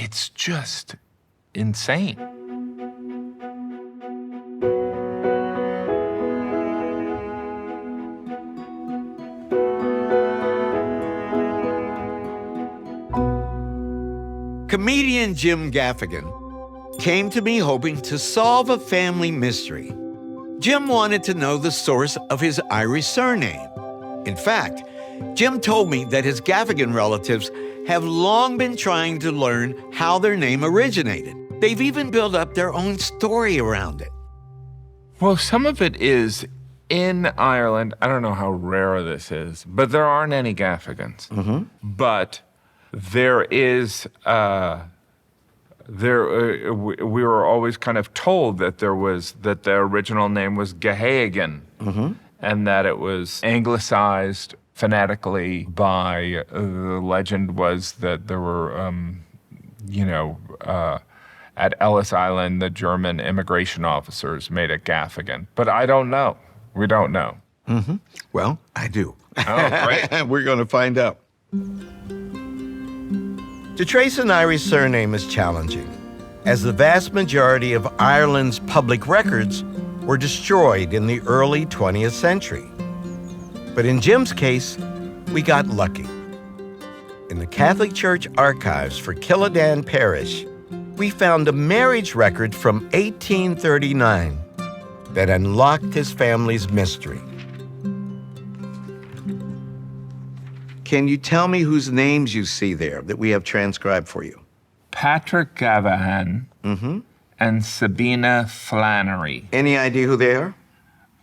it's just insane. Comedian Jim Gaffigan came to me hoping to solve a family mystery. Jim wanted to know the source of his Irish surname. In fact, Jim told me that his Gaffigan relatives have long been trying to learn how their name originated. They've even built up their own story around it. Well, some of it is in Ireland. I don't know how rare this is, but there aren't any Gaffigans. But there is, we were always kind of told that that the original name was Gaffigan, and that it was anglicized phonetically by, the legend was that there were, at Ellis Island, the German immigration officers made it Gaffigan. But I don't know. We don't know. Well, I do. Oh, great. We're going to find out. To trace an Irish surname is challenging, as the vast majority of Ireland's public records were destroyed in the early 20th century. But in Jim's case, we got lucky. In the Catholic Church archives for Killadan Parish, we found a marriage record from 1839 that unlocked his family's mystery. Can you tell me whose names you see there that we have transcribed for you? Patrick Gavahan and Sabina Flannery. Any idea who they are?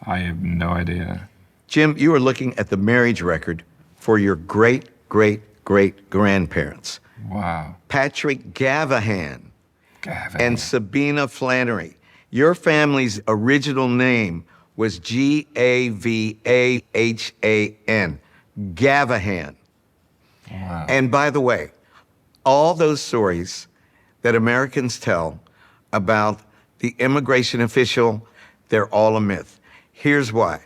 I have no idea. Jim, you are looking at the marriage record for your great-great-great-grandparents. Wow. Patrick Gavahan Gavahan. and Sabina Flannery. Your family's original name was Gavahan. Gavahan. Wow. And by the way, all those stories that Americans tell about the immigration official, they're all a myth. Here's why.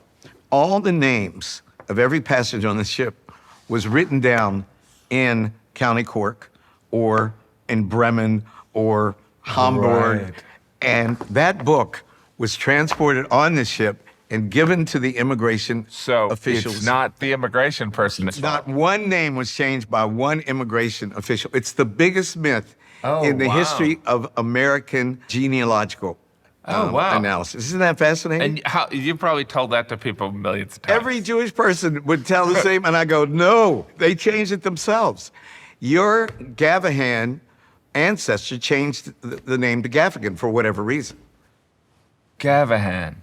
All the names of every passenger on the ship was written down in County Cork or in Bremen or Hamburg. Right. And that book was transported on the ship and given to the immigration officials. It's not the immigration person. Not one name was changed by one immigration official. It's the biggest myth in the history of American genealogical analysis. Isn't that fascinating? And you probably told that to people millions of times. Every Jewish person would tell the same, and I go, no, they changed it themselves. Your Gavahan ancestor changed the name to Gaffigan for whatever reason. Gavahan.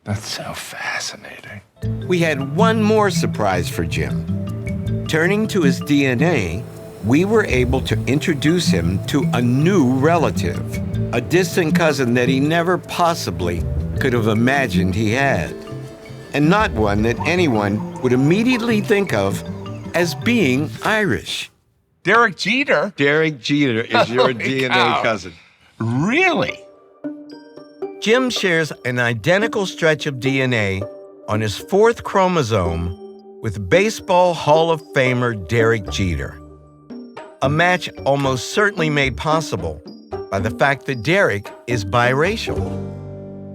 That's so fascinating. We had one more surprise for Jim. Turning to his DNA, we were able to introduce him to a new relative, a distant cousin that he never possibly could have imagined he had, and not one that anyone would immediately think of as being Irish. Derek Jeter? Derek Jeter is your DNA cousin. Really? Jim shares an identical stretch of DNA on his fourth chromosome with Baseball Hall of Famer Derek Jeter. A match almost certainly made possible by the fact that Derek is biracial.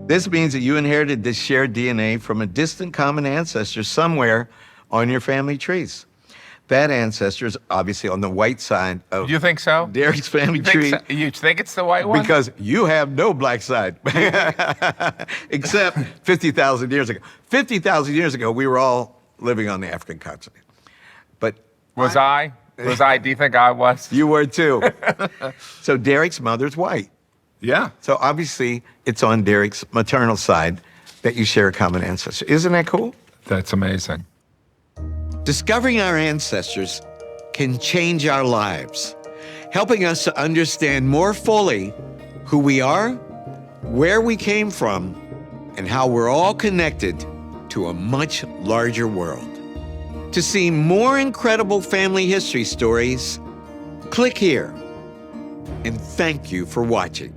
This means that you inherited this shared DNA from a distant common ancestor somewhere on your family trees. That ancestor is obviously on the white side of You think so? Derek's family tree. You think it's the white one? Because you have no black side, except 50,000 years ago. 50,000 years ago, we were all living on the African continent. But Was I? Do you think I was? you were too. So Derek's mother's white. Yeah. So obviously, it's on Derek's maternal side that you share a common ancestor. Isn't that cool? That's amazing. Discovering our ancestors can change our lives, helping us to understand more fully who we are, where we came from, and how we're all connected to a much larger world. To see more incredible family history stories, click here. And thank you for watching.